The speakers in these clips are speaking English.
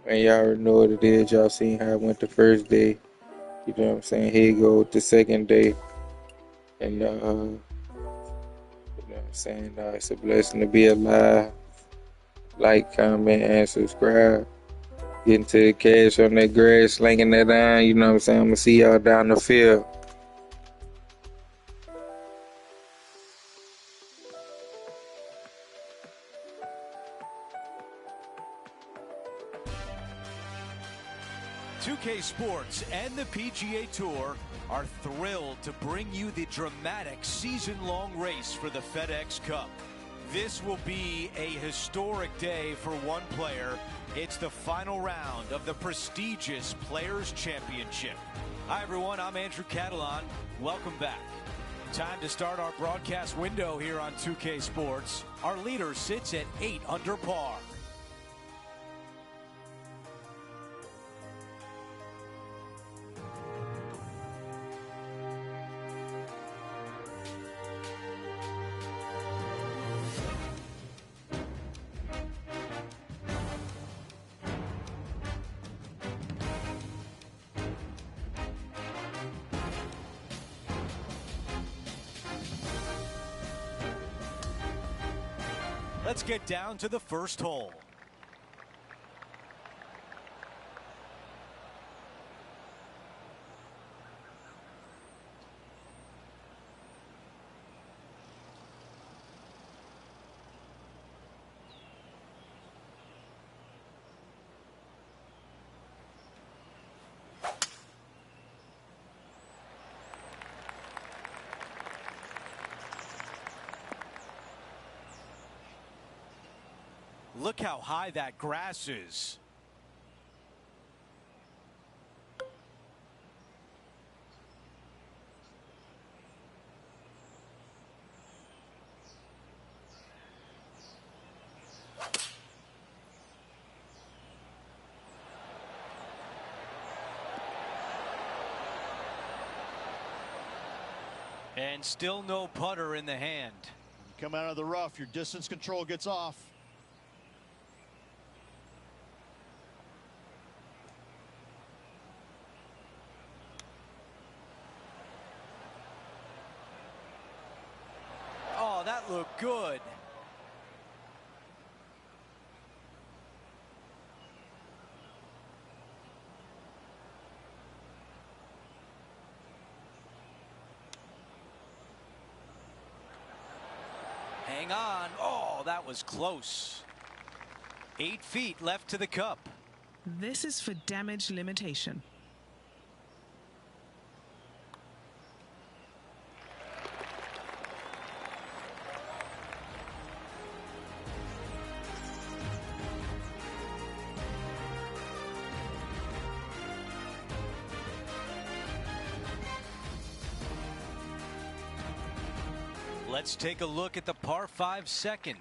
And y'all already know what it is. Y'all seen how it went the first day. You know what I'm saying? Here you go the second day. And, you know what I'm saying? It's a blessing to be alive. Like, comment, and subscribe. Getting to the cash on that grass, slinging that iron. You know what I'm saying? I'm going to see y'all down the field. .2K Sports and the PGA Tour are thrilled to bring you the dramatic season-long race for the FedEx Cup. This will be a historic day for one player. It's the final round of the prestigious Players' Championship. Hi, everyone. I'm Andrew Catalan. Welcome back. Time to start our broadcast window here on 2K Sports. Our leader sits at 8 under par. Let's get down to the first hole. Look how high that grass is. And still no putter in the hand. You come out of the rough, your distance control gets off. Oh, that looked good. Hang on. Oh, that was close. 8 feet left to the cup. This is for damage limitation. Let's take a look at the par 5 second.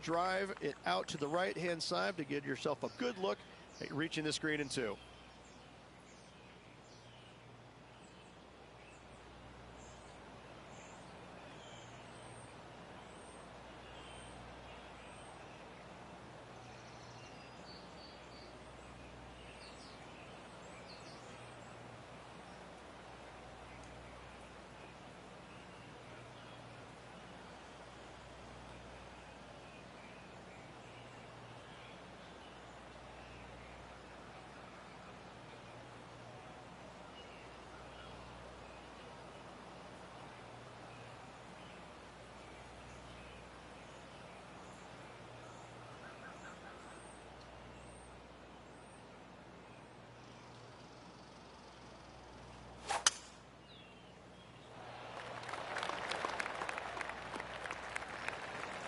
Drive it out to the right-hand side to get yourself a good look at reaching this green in 2.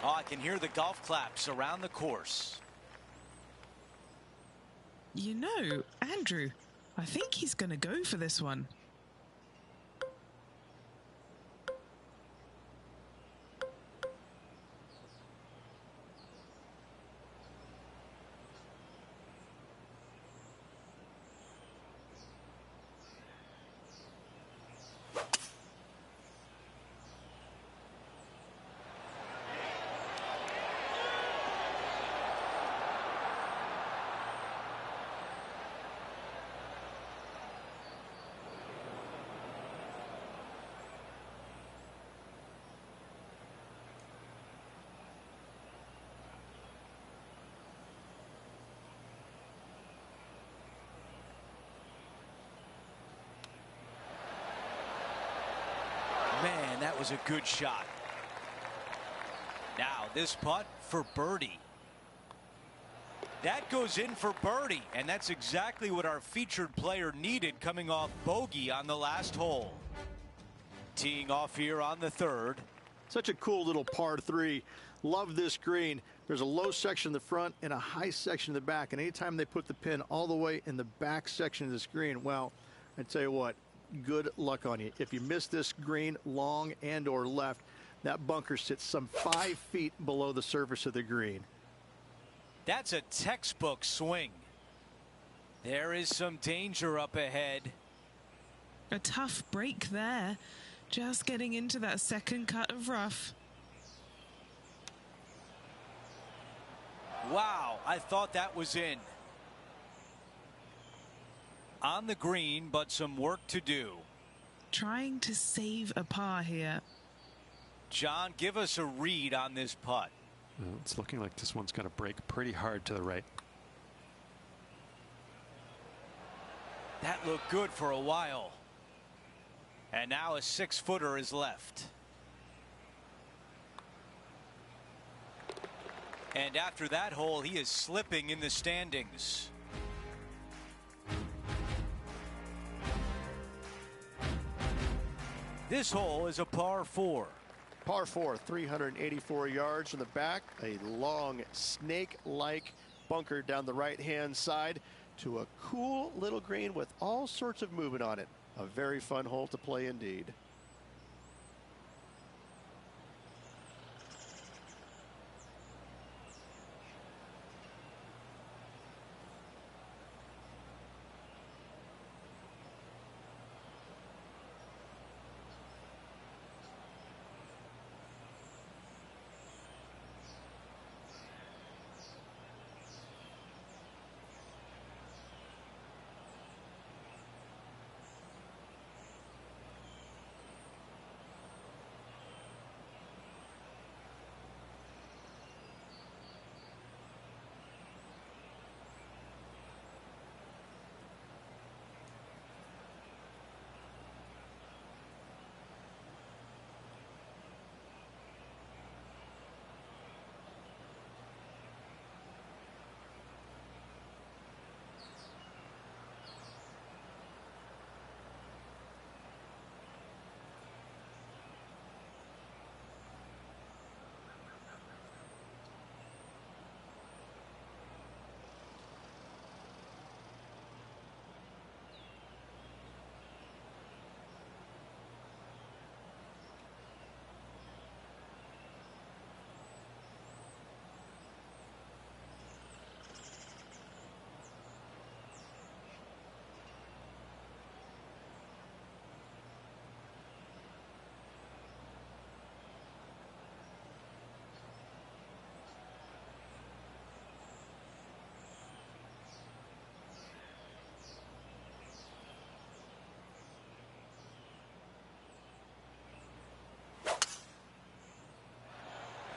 Oh, I can hear the golf claps around the course. You know, Andrew, I think he's going to go for this one. was a good shot. Now this putt for birdie. That goes in for birdie, and that's exactly what our featured player needed coming off bogey on the last hole. Teeing off here on the third. Such a cool little par 3. Love this green. There's a low section in the front and a high section in the back. And anytime they put the pin all the way in the back section of this green, well, I tell you what, good luck on you. If you miss this green long and or left, that bunker sits some 5 feet below the surface of the green. That's a textbook swing. There is some danger up ahead. A tough break there. Just getting into that second cut of rough. Wow, I thought that was in. On the green, but some work to do. Trying to save a par here. John, give us a read on this putt. Well, it's looking like this one's going to break pretty hard to the right. That looked good for a while. And now a 6-footer is left. And after that hole, he is slipping in the standings. This hole is a par 4. Par 4, 384 yards from the back. A long snake-like bunker down the right-hand side to a cool little green with all sorts of movement on it. A very fun hole to play indeed.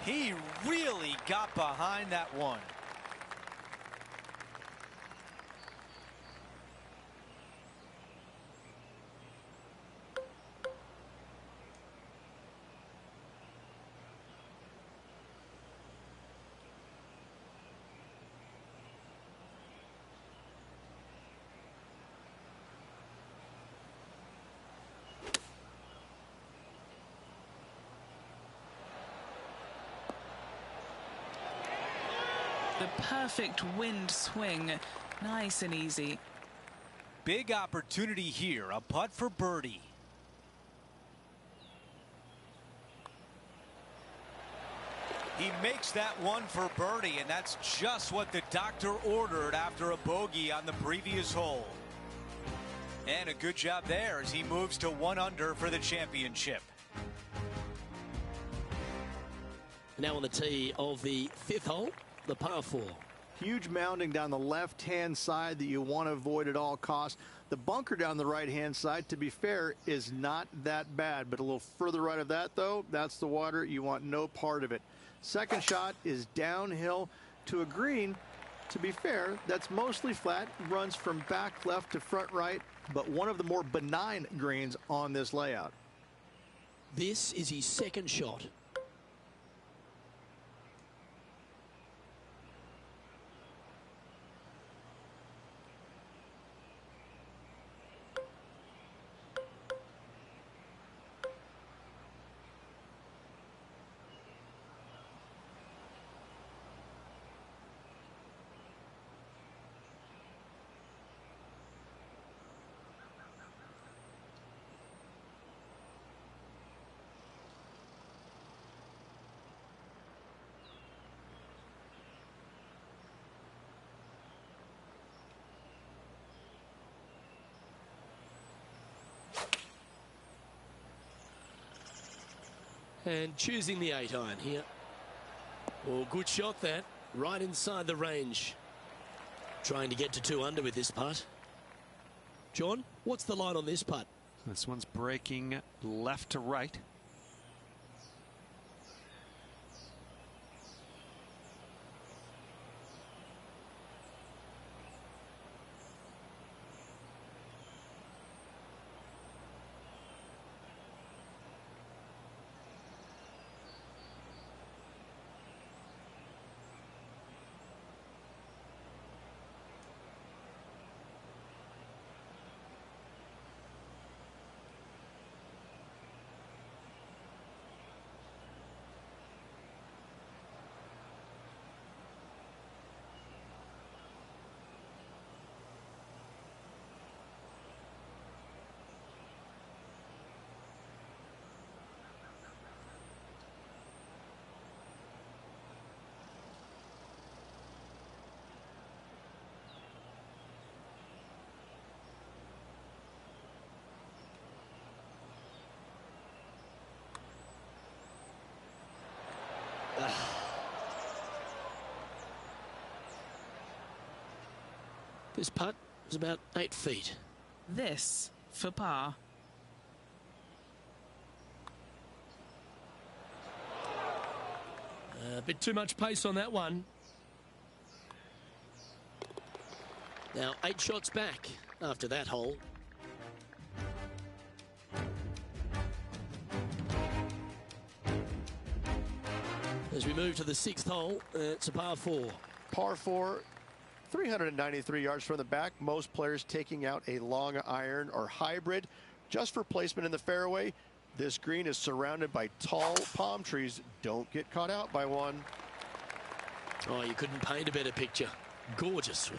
He really got behind that one. The perfect wind swing. Nice and easy. Big opportunity here. A putt for birdie. He makes that one for birdie, and that's just what the doctor ordered after a bogey on the previous hole. And a good job there as he moves to 1 under for the championship. Now on the tee of the 5th hole, the par 4. Huge mounding down the left-hand side that you want to avoid at all costs. The bunker down the right-hand side, to be fair, is not that bad. But a little further right of that, though, that's the water. You want no part of it. Second shot is downhill to a green. To be fair, that's mostly flat, runs from back left to front right, but one of the more benign greens on this layout. This is his second shot. And choosing the 8-iron here. Oh, good shot that. Right inside the range. Trying to get to 2 under with this putt. John, what's the line on this putt? This one's breaking left to right. This putt is about 8 feet. This for par. A bit too much pace on that one. Now 8 shots back after that hole. As we move to the 6th hole, it's a par 4. Par 4, 393 yards from the back. Most players taking out a long iron or hybrid just for placement in the fairway. This green is surrounded by tall palm trees. Don't get caught out by one. Oh, you couldn't paint a better picture. Gorgeous.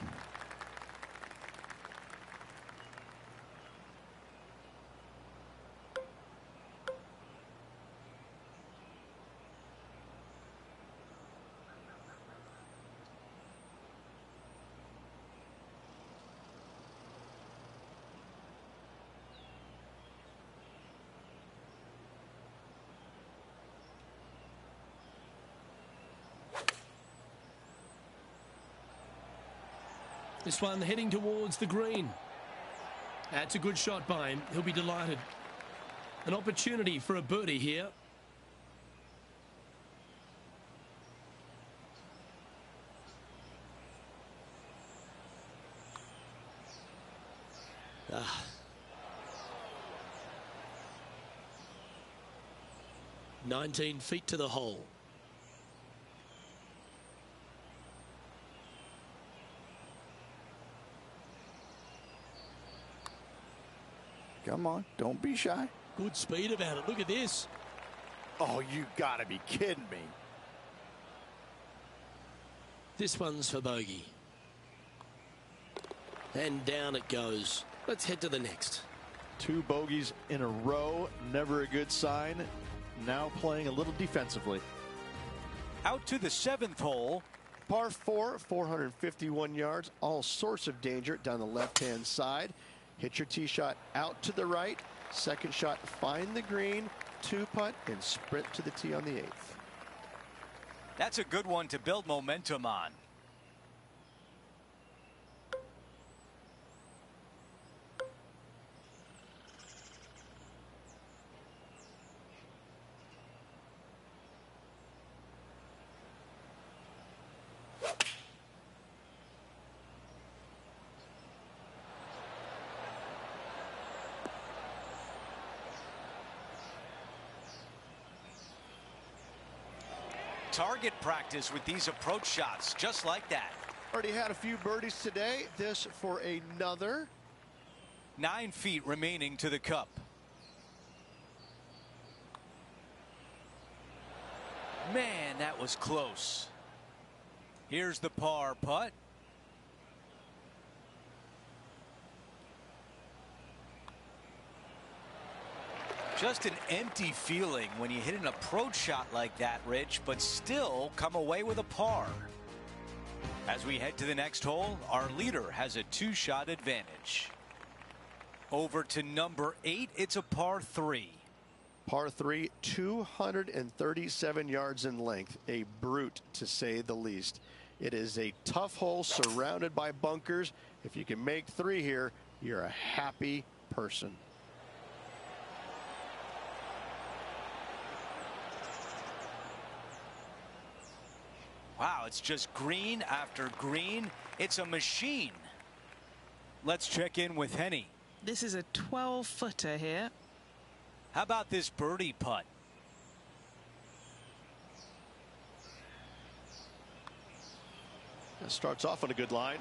This one heading towards the green. That's a good shot by him. He'll be delighted. An opportunity for a birdie here. Ah. "19 feet to the hole." Come on, don't be shy. Good speed about it. Look at this. Oh, you gotta be kidding me. This one's for bogey. And down it goes. Let's head to the next. 2 bogeys in a row, never a good sign. Now playing a little defensively. Out to the 7th hole. Par 4, 451 yards, all sorts of danger down the left-hand side. Hit your tee shot out to the right. Second shot, find the green, 2-putt, and sprint to the tee on the 8th. That's a good one to build momentum on. target practice with these approach shots, just like that. Already had a few birdies today. This for another. 9 feet remaining to the cup. Man, that was close. Here's the par putt. Just an empty feeling when you hit an approach shot like that, Rich, but still come away with a par. As we head to the next hole, our leader has a 2-shot advantage. Over to number 8, it's a par 3. Par 3, 237 yards in length. A brute, to say the least. It is a tough hole surrounded by bunkers. If you can make 3 here, you're a happy person. Wow, it's just green after green. It's a machine. Let's check in with Henny. This is a 12-footer here. How about this birdie putt? That starts off on a good line.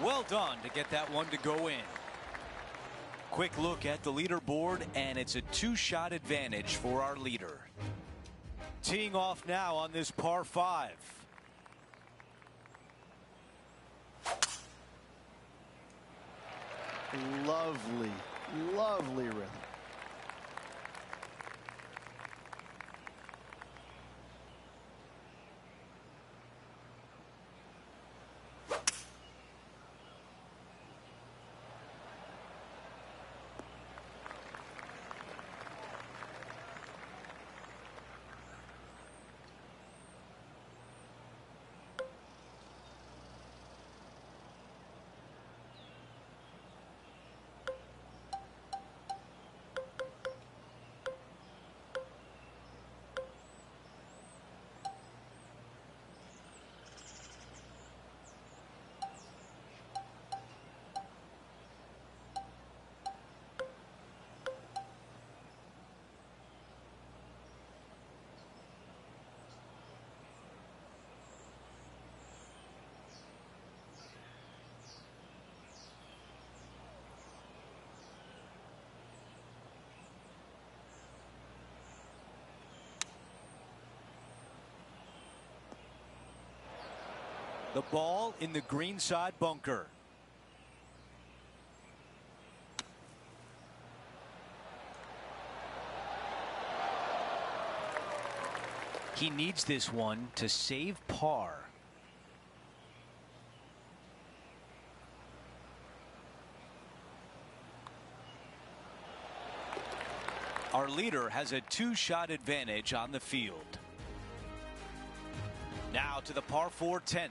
Well done to get that one to go in. Quick look at the leaderboard, and it's a 2-shot advantage for our leader. Teeing off now on this par 5. Lovely, lovely rhythm. The ball in the greenside bunker. He needs this one to save par. Our leader has a 2-shot advantage on the field. Now to the par 4 10th.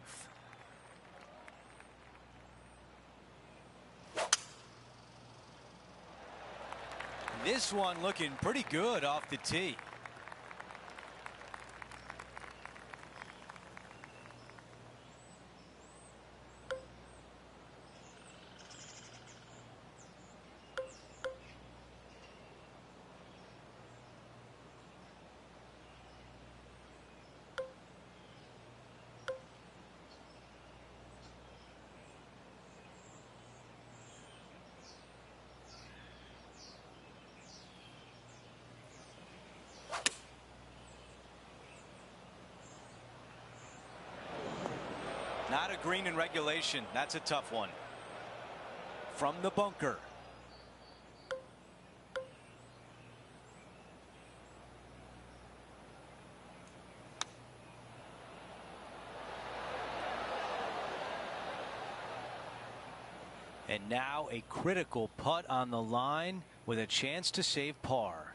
This one looking pretty good off the tee. Not a green in regulation. That's a tough one. From the bunker. And now a critical putt on the line with a chance to save par.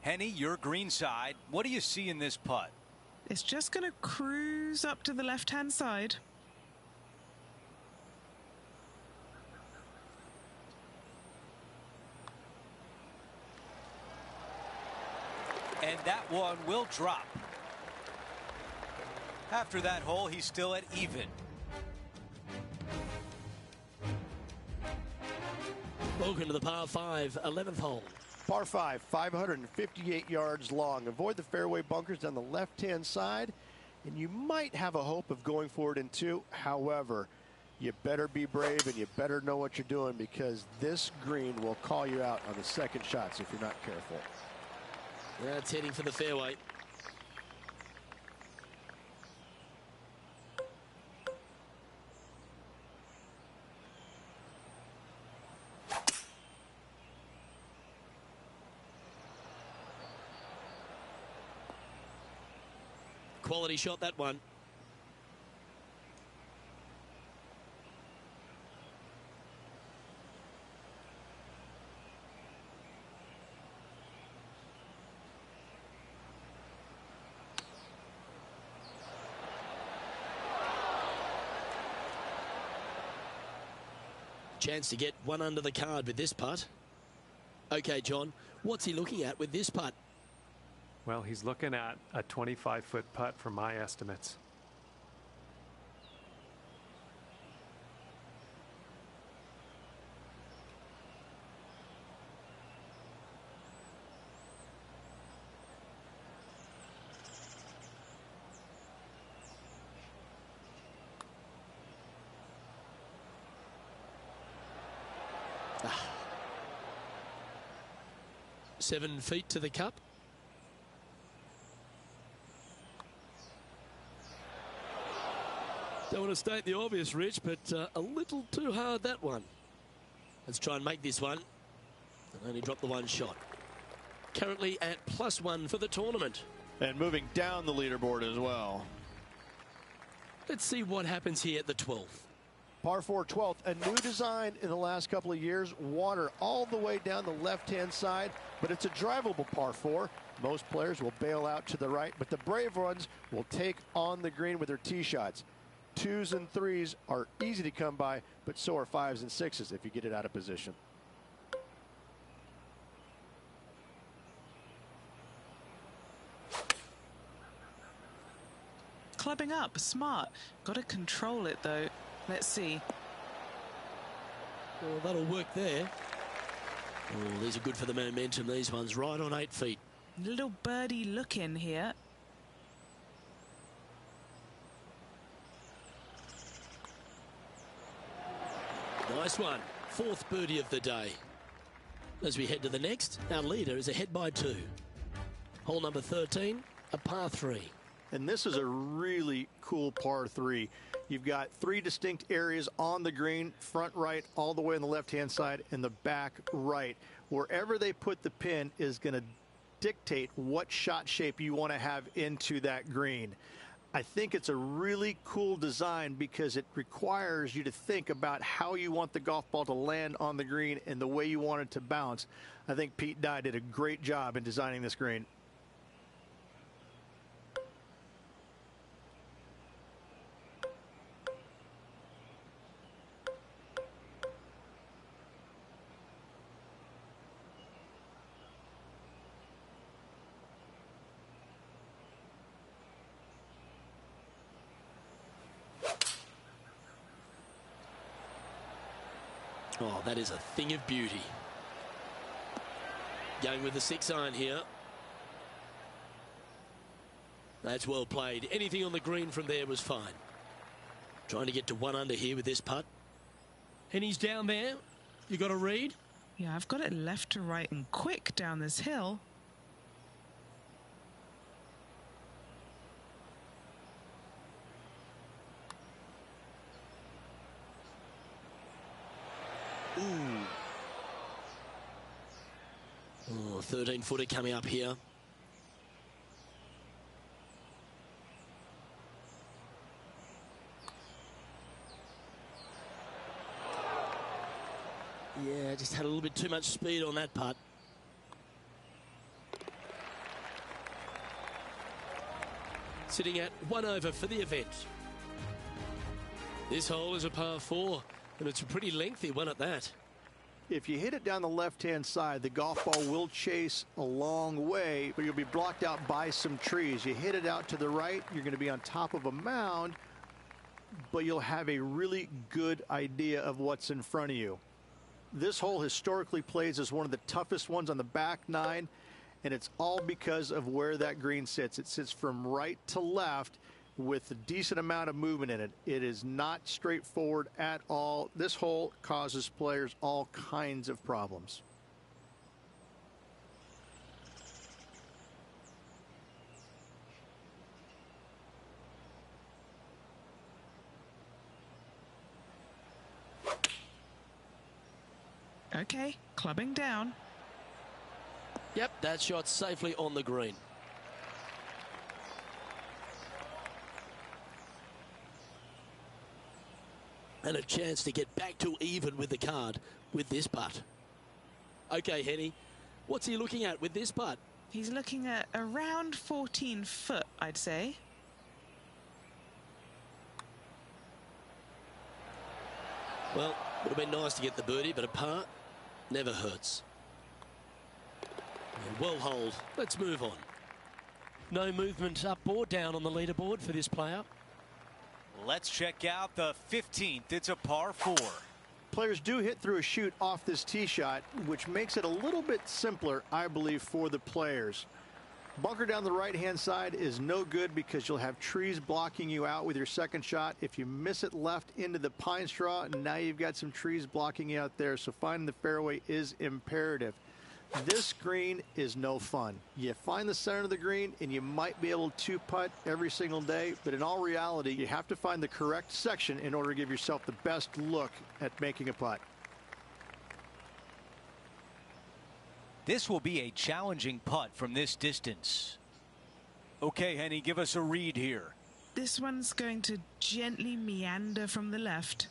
Henny, your green side. What do you see in this putt? It's just going to cruise up to the left-hand side. And that one will drop. After that hole, he's still at even. Welcome to the par 5 11th hole. Par 5, 558 yards long. Avoid the fairway bunkers down the left-hand side, and you might have a hope of going for it in 2. However, you better be brave and you better know what you're doing, because this green will call you out on the second shots if you're not careful. That's heading for the fairway. Quality shot, that one. Chance to get one under the card with this putt. Okay, John, what's he looking at with this putt? Well, he's looking at a 25-foot putt from my estimates. Ah. 7 feet to the cup. Don't want to state the obvious, Rich, but a little too hard, that one. Let's try and make this one. And only drop the one shot. Currently at +1 for the tournament. And moving down the leaderboard as well. Let's see what happens here at the 12th. Par 4 12th, a new design in the last couple of years. Water all the way down the left-hand side, but it's a drivable par 4. Most players will bail out to the right, but the brave ones will take on the green with their tee shots. 2s and 3s are easy to come by, but so are 5s and 6s if you get it out of position. Clubbing up, smart. Got to control it though. Let's see. Well, that'll work there. Oh, these are good for the momentum, these ones, right on 8 feet. Little birdie look in here. Nice one. 4th birdie of the day. As we head to the next, our leader is ahead by 2. Hole number 13, a par 3. And this is a really cool par 3. You've got 3 distinct areas on the green, front right, all the way on the left-hand side, and the back right. Wherever they put the pin is going to dictate what shot shape you want to have into that green. I think it's a really cool design because it requires you to think about how you want the golf ball to land on the green and the way you want it to bounce. I think Pete Dye did a great job in designing this green. Oh, that is a thing of beauty. Going with the 6-iron here. That's well played. Anything on the green from there was fine. Trying to get to 1 under here with this putt. And he's down there. You got a read? Yeah, I've got it left to right and quick down this hill. Ooh. Oh, 13-footer coming up here. Yeah, just had a little bit too much speed on that putt. Sitting at 1 over for the event. This hole is a par 4, and it's a pretty lengthy one at that. If you hit it down the left-hand side, the golf ball will chase a long way, but you'll be blocked out by some trees. You hit it out to the right, you're going to be on top of a mound, but you'll have a really good idea of what's in front of you. This hole historically plays as one of the toughest ones on the back nine, and it's all because of where that green sits. It sits from right to left with a decent amount of movement in it. It is not straightforward at all. This hole causes players all kinds of problems. Okay, clubbing down. Yep, that shot safely on the green. And a chance to get back to even with the card with this putt. Okay, Henny, what's he looking at with this putt? He's looking at around 14 foot, I'd say. Well, would have been nice to get the birdie, but a par never hurts. Well holed. Let's move on. No movement up or down on the leaderboard for this player. Let's check out the 15th. It's a par 4. Players do hit through a chute off this tee shot, which makes it a little bit simpler, I believe, for the players. Bunker down the right-hand side is no good because you'll have trees blocking you out with your second shot. If you miss it left into the pine straw, now you've got some trees blocking you out there, so finding the fairway is imperative. This green is no fun. You find the center of the green and you might be able to putt every single day, but in all reality, you have to find the correct section in order to give yourself the best look at making a putt. This will be a challenging putt from this distance. Okay, Henny, give us a read here. This one's going to gently meander from the left.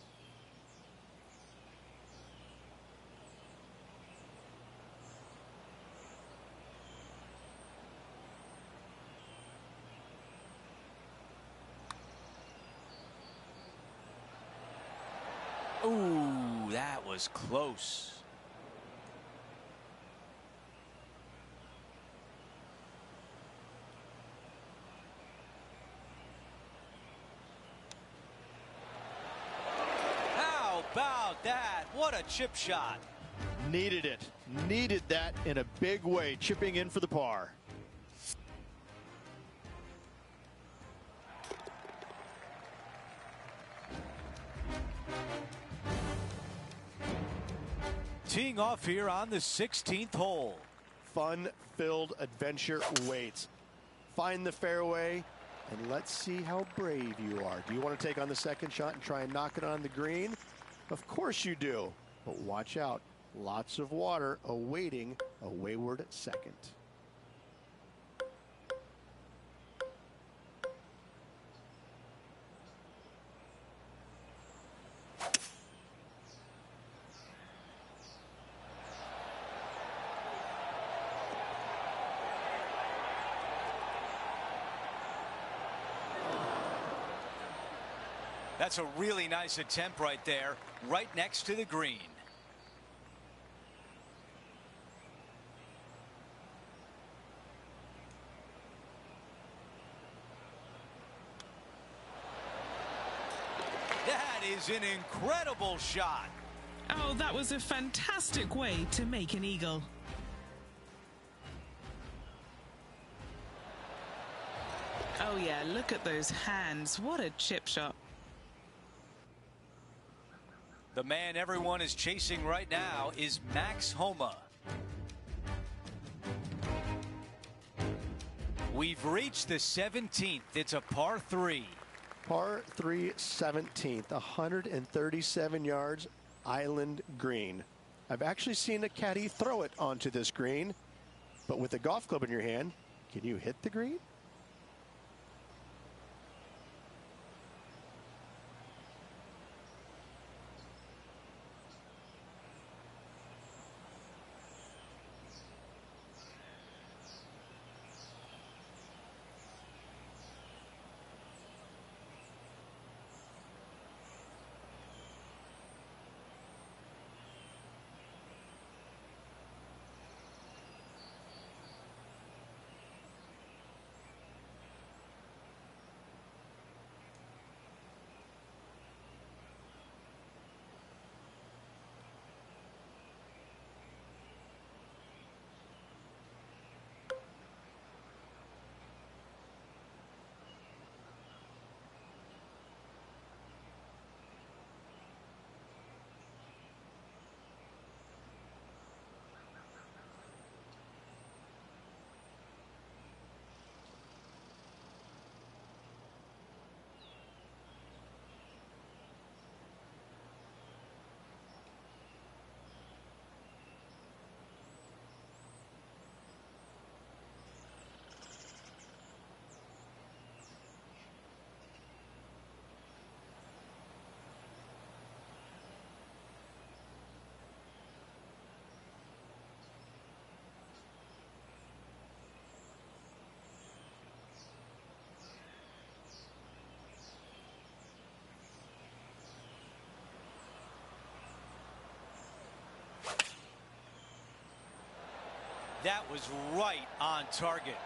Ooh, that was close. How about that? What a chip shot. Needed it. Needed that in a big way, chipping in for the par. Teeing off here on the 16th hole. Fun-filled adventure waits. Find the fairway, and let's see how brave you are. Do you want to take on the second shot and try and knock it on the green? Of course you do, but watch out. Lots of water awaiting a wayward second. That's a really nice attempt right there, right next to the green. That is an incredible shot. Oh, that was a fantastic way to make an eagle. Oh yeah, look at those hands. What a chip shot. The man everyone is chasing right now is Max Homa. We've reached the 17th. It's a par 3. Par 3 17th, 137 yards, island green. I've actually seen a caddy throw it onto this green, but with a golf club in your hand, can you hit the green? That was right on target.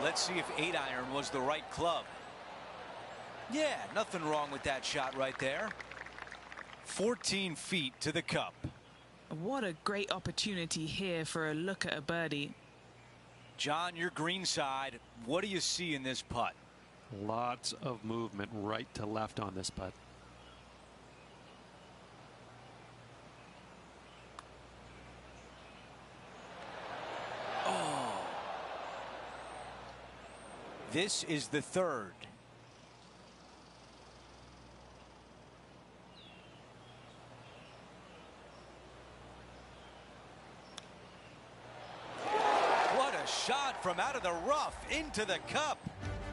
Let's see if 8-iron was the right club. Yeah, nothing wrong with that shot right there. 14 feet to the cup. What a great opportunity here for a look at a birdie. John, your green side, what do you see in this putt? Lots of movement right to left on this putt. Oh. This is the third. What a shot from out of the rough into the cup.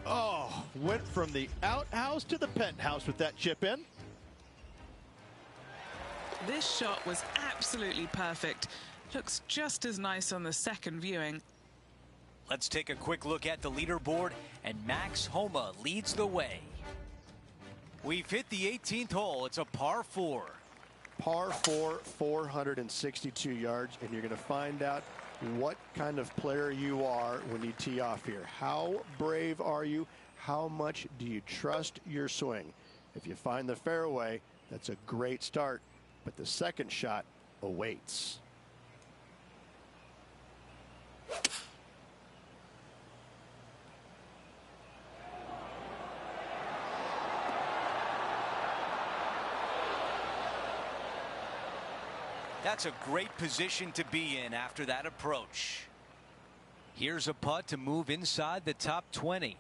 Oh, went from the outhouse to the penthouse with that chip in. This shot was absolutely perfect. Looks just as nice on the second viewing. Let's take a quick look at the leaderboard, and Max Homa leads the way. We've hit the 18th hole. It's a par 4. Par 4, 462 yards, and you're going to find out what kind of player you are when you tee off here. How brave are you? How much do you trust your swing? If you find the fairway, that's a great start, but the second shot awaits. That's a great position to be in after that approach. Here's a putt to move inside the top 20.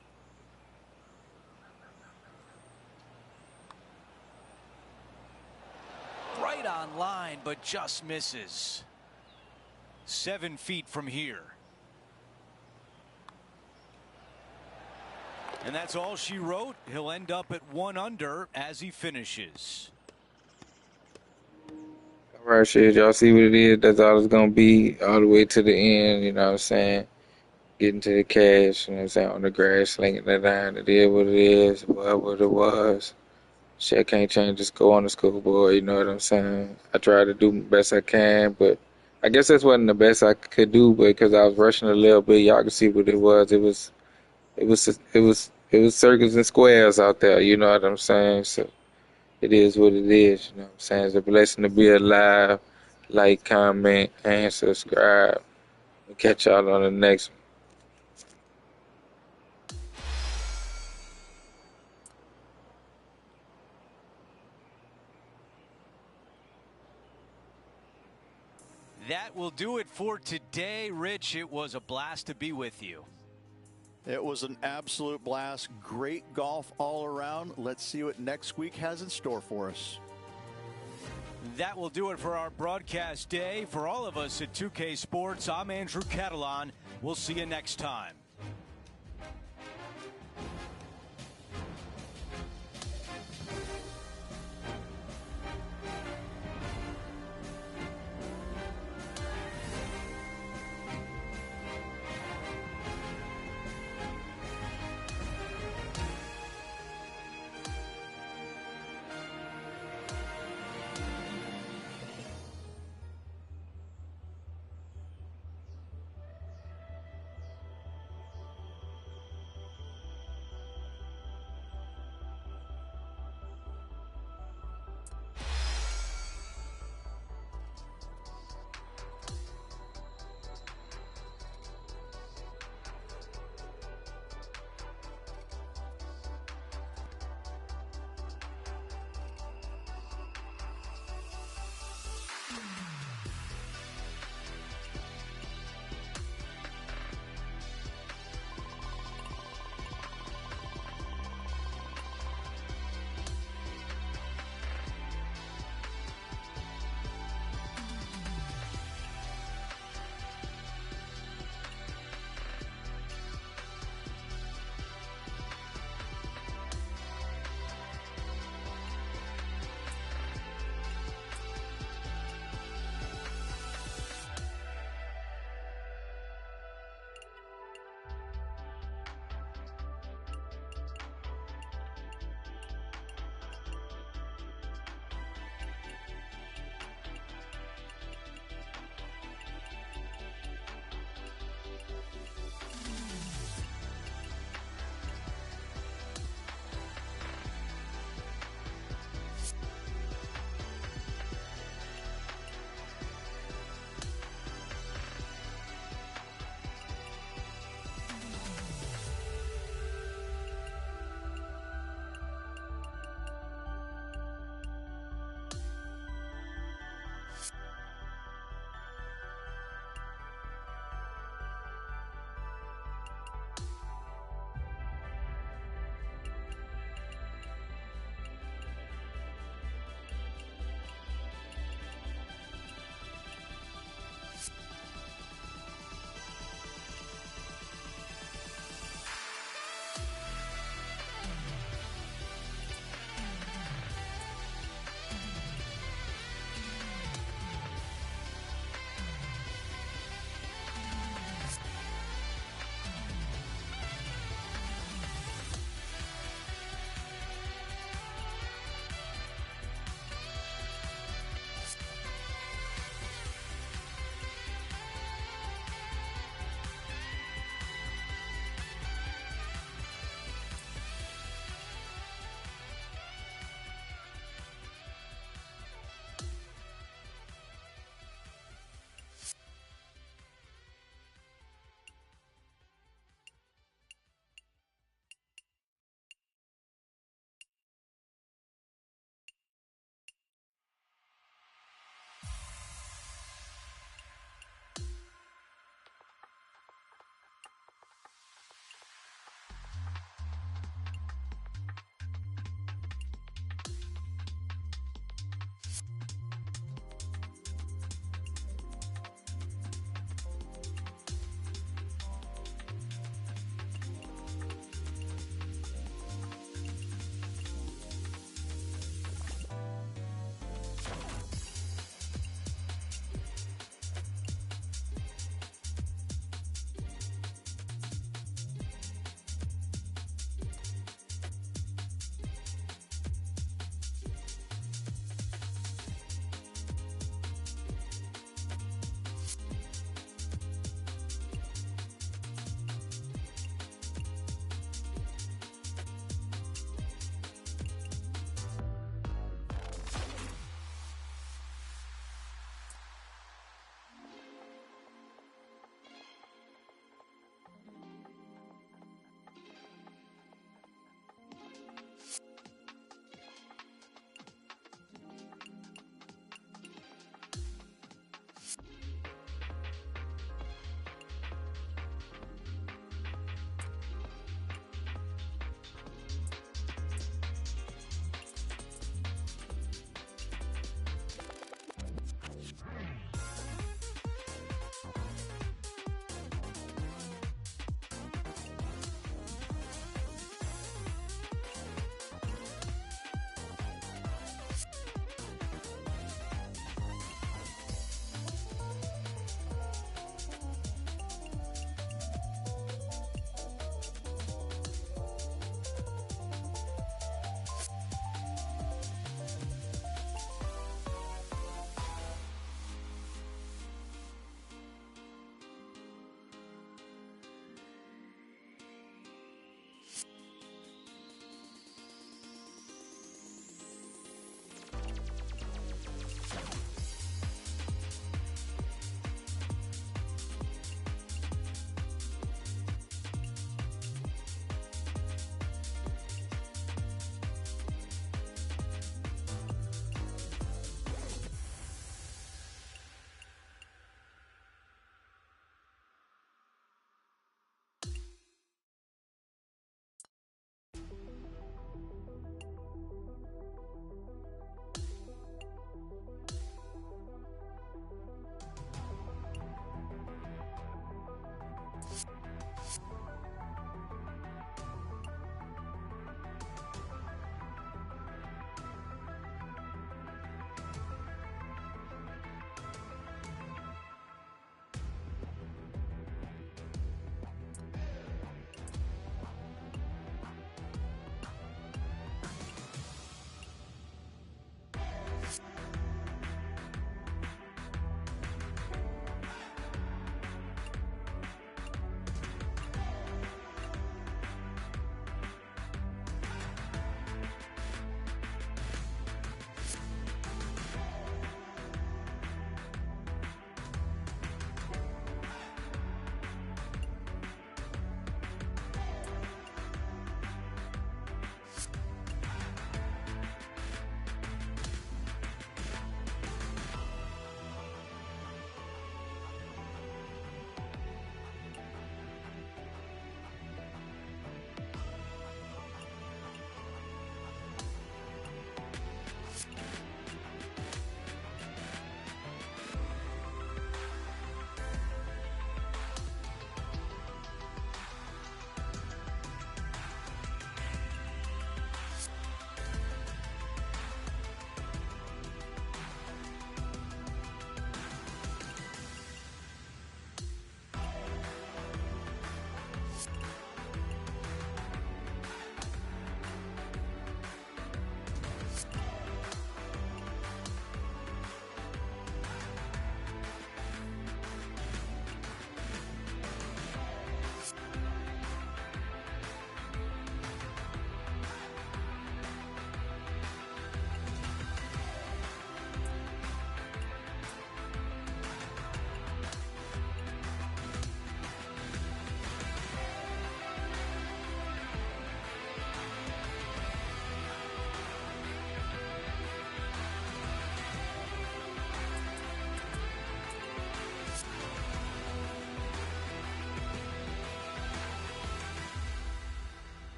Right on line, but just misses. 7 feet from here. And that's all she wrote. He'll end up at 1 under as he finishes. All right, shit, y'all see what it is? That's all it's gonna be, all the way to the end, you know what I'm saying? Getting to the cash, you know what I'm saying, on the grass, slinging it down. It is what it is, what it was. Shit, can't change the score on the scoreboard, you know what I'm saying? I tried to do the best I can, but I guess this wasn't the best I could do, because I was rushing a little bit. Y'all can see what it was. It was circles and squares out there, you know what I'm saying? So it is what it is, you know what I'm saying? It's a blessing to be alive. Like, comment, and subscribe. We'll catch y'all on the next one. That will do it for today. Rich, it was a blast to be with you. It was an absolute blast. Great golf all around. Let's see what next week has in store for us. That will do it for our broadcast day. For all of us at 2K Sports, I'm Andrew Catalan. We'll see you next time.